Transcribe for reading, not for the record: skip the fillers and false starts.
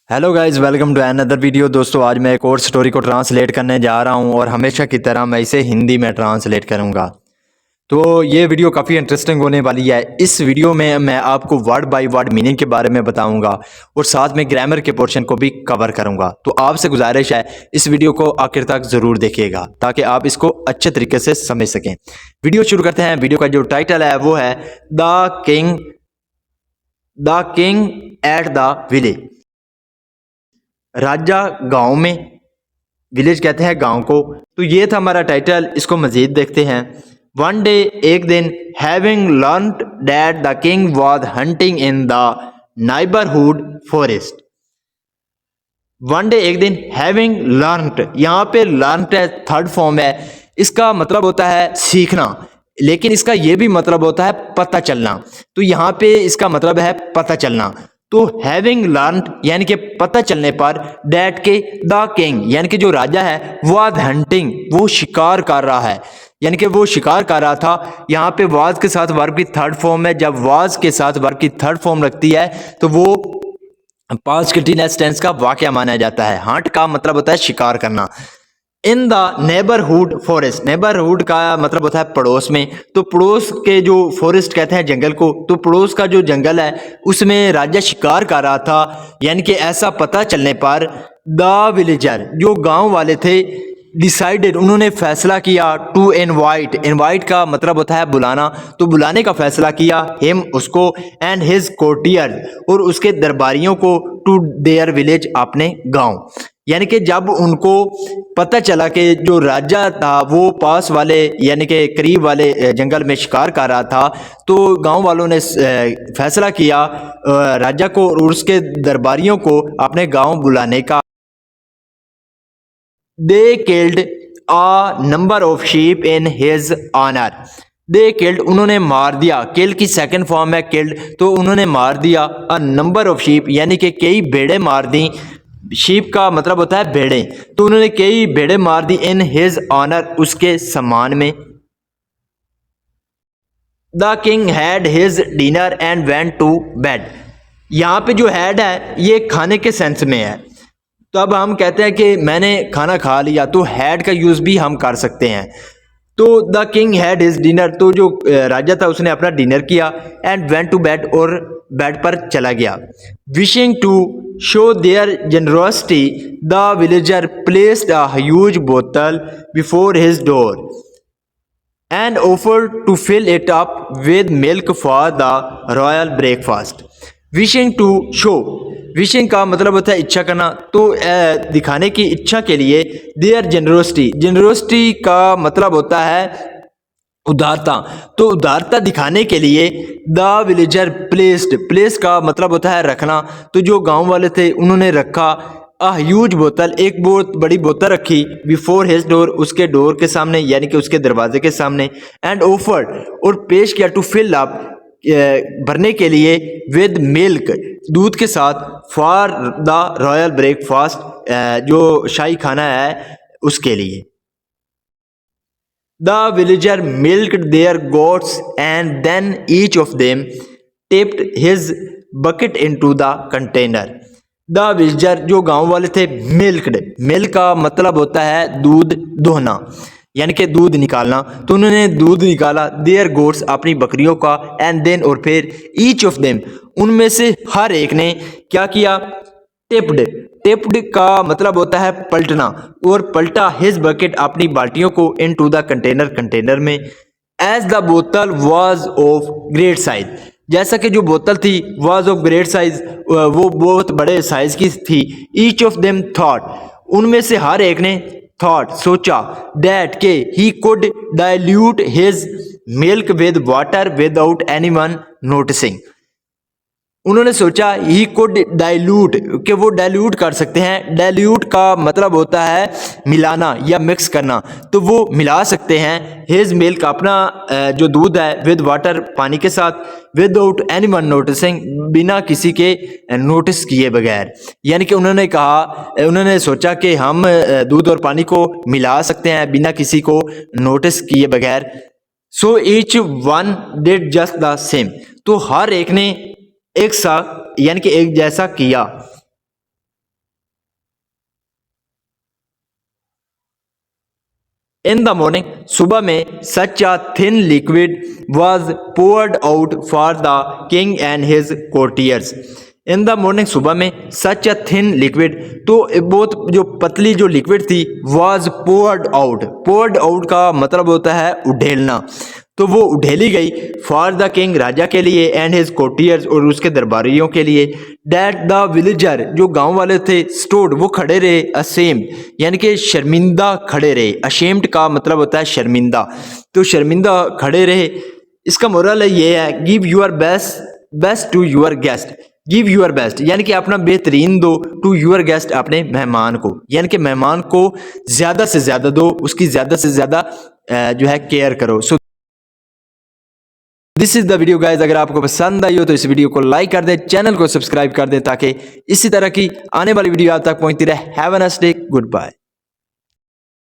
Hello guys, welcome to another video. दोस्तों, आज मैं एक और स्टोरी को ट्रांसलेट करने जा रहा हूं और हमेशा की तरह मैं इसे हिंदी में ट्रांसलेट करूंगा। तो ये वीडियो काफ़ी इंटरेस्टिंग होने वाली है। इस वीडियो में मैं आपको वर्ड बाय वर्ड मीनिंग के बारे में बताऊंगा और साथ में ग्रामर के पोर्शन को भी कवर करूंगा। तो आपसे गुजारिश है, इस वीडियो को आखिर तक ज़रूर देखिएगा ताकि आप इसको अच्छे तरीके से समझ सकें। वीडियो शुरू करते हैं। वीडियो का जो टाइटल है वो है the king at the village. राजा गांव में, विलेज कहते हैं गांव को। तो ये था हमारा टाइटल। इसको मजीद देखते हैं। वन डे, एक दिन, having learned that the king was hunting in the neighbourhood forest. One day, एक दिन, हैविंग लर्नड, यहाँ पे लर्नड है, थर्ड फॉर्म है। इसका मतलब होता है सीखना, लेकिन इसका ये भी मतलब होता है पता चलना। तो यहाँ पे इसका मतलब है पता चलना। तो हैविंग लर्नड यानी कि पता चलने पर, दैट के द किंग यानी कि जो राजा है, वाज हंटिंग, वो शिकार कर रहा है, यानी कि वो शिकार कर रहा था। यहाँ पे वाज के साथ वर्ब की थर्ड फॉर्म है। जब वाज के साथ वर्ब की थर्ड फॉर्म लगती है तो वो पास्ट कंटीन्यूअस टेंस का वाकया माना जाता है। हंट का मतलब होता है शिकार करना। In the neighbourhood forest, neighbourhood का मतलब होता है पड़ोस में। तो पड़ोस के जो फॉरेस्ट कहते हैं जंगल को, तो पड़ोस का जो जंगल है उसमें राजा शिकार कर रहा था। यानी कि ऐसा पता चलने पर द विलेजर, जो गांव वाले थे, डिसाइडेड, उन्होंने फैसला किया, टू इनवाइट, इनवाइट का मतलब होता है बुलाना, तो बुलाने का फैसला किया, हिम, उसको, एंड हिज कोर्टियर, और उसके दरबारियों को, टू देयर विलेज, अपने गांव। यानी कि जब उनको पता चला कि जो राजा था वो पास वाले यानी कि करीब वाले जंगल में शिकार कर रहा था, तो गांव वालों ने फैसला किया राजा को और उसके दरबारियों को अपने गांव बुलाने का। They killed a number of sheep in his honour. They killed, उन्होंने मार दिया। किल की सेकंड फॉर्म है किल्ड, तो उन्होंने मार दिया। अ नंबर ऑफ शीप यानी कि कई भेड़े मार दी। शीप का मतलब होता है भेड़े, तो उन्होंने कई भेड़े मार दी। इन हिज ऑनर, उसके सम्मान में। The king had his dinner and went to bed. यहाँ पे जो हैड है ये खाने के सेंस में है। तो अब हम कहते हैं कि मैंने खाना खा लिया, तो हैड का यूज भी हम कर सकते हैं। तो the king had his dinner, तो जो राजा था उसने अपना डिनर किया। एंड वेंट टू बेड, और बेड पर चला गया। Wishing to show their generosity, the villager placed a huge bottle before his door and offered to fill it up with milk for the royal breakfast. Wishing to show, wishing का मतलब होता है इच्छा करना, तो दिखाने की इच्छा के लिए। देयर जेनरोसिटी, जेनरोसिटी का मतलब होता है उदारता, तो उदारता दिखाने के लिए द विलेजर प्लेस्ड, प्लेस का मतलब होता है रखना, तो जो गांव वाले थे उन्होंने रखा। अ ह्यूज बोतल, एक बहुत बड़ी बोतल रखी। बिफोर हिज डोर, उसके डोर के सामने यानी कि उसके दरवाजे के सामने। एंड ऑफर्ड, और पेश किया, टू फिल अप, भरने के लिए, विद मिल्क, दूध के साथ, फॉर द रॉयल ब्रेकफास्ट, जो शाही खाना है उसके लिए। The villager milked their goats and then each of them tipped his bucket into the container. The villager, जो गांव वाले थे, मिल्क्ड, मिल्क का मतलब होता है दूध दोहना यानी कि दूध निकालना, तो उन्होंने दूध निकाला। देयर गोट्स, अपनी बकरियों का, एंड देन, और फिर, ईच ऑफ देम, उनमें से हर एक ने क्या किया, टिप्ड, टिप्ड का मतलब होता है पलटना, और पलटा, हिज बकेट, अपनी बाल्टियों को, इन टू द कंटेनर, कंटेनर में। एज द बोतल वॉज ऑफ ग्रेट साइज, जैसा कि जो बोतल थी, वॉज ऑफ ग्रेट साइज, वो बहुत बड़े साइज की थी। ईच ऑफ देम थॉट, उनमें से हर एक ने, थॉट, सोचा, दैट के, he could dilute his milk with water without anyone noticing, उन्होंने सोचा, ही कुड डाइल्यूट, कि वो डाइल्यूट कर सकते हैं। डाइल्यूट का मतलब होता है मिलाना या मिक्स करना, तो वो मिला सकते हैं। हिज मिल्क, अपना जो दूध है, विद वाटर, पानी के साथ, विदाउट एनीवन नोटिसिंग, बिना किसी के नोटिस किए बगैर। यानी कि उन्होंने कहा, उन्होंने सोचा कि हम दूध और पानी को मिला सकते हैं बिना किसी को नोटिस किए बगैर। So each one did just the same, तो हर एक ने एक सा यानी कि एक जैसा किया। इन द मॉर्निंग सुबह में such a thin liquid was poured out for the king and his courtiers। In the morning सुबह में सच अ थिन लिक्विड, तो बहुत जो पतली जो लिक्विड थी was poured out. poured out का मतलब होता है उड़ेलना, तो वो उड़ेली गई फॉर द किंग राजा के लिए एंड हिज कोटियर्स और उसके दरबारियों के लिए। दैट द विलेजर जो गांव वाले थे स्टूड वो खड़े रहे असेम यानी कि शर्मिंदा खड़े रहे। अशेम्ड का मतलब होता है शर्मिंदा, तो शर्मिंदा खड़े रहे। इसका मोरल ये है give your best to your guest. Give your best यानी कि अपना बेहतरीन दो टू यूर गेस्ट अपने मेहमान को, यानी कि मेहमान को ज्यादा से ज्यादा दो, उसकी ज्यादा से ज्यादा जो है केयर करो। So this is the video guys. अगर आपको पसंद आई हो तो इस वीडियो को लाइक कर दें, चैनल को सब्सक्राइब कर दें ताकि इसी तरह की आने वाली वीडियो आप तक पहुंचती रहे। Have a nice day, good bye.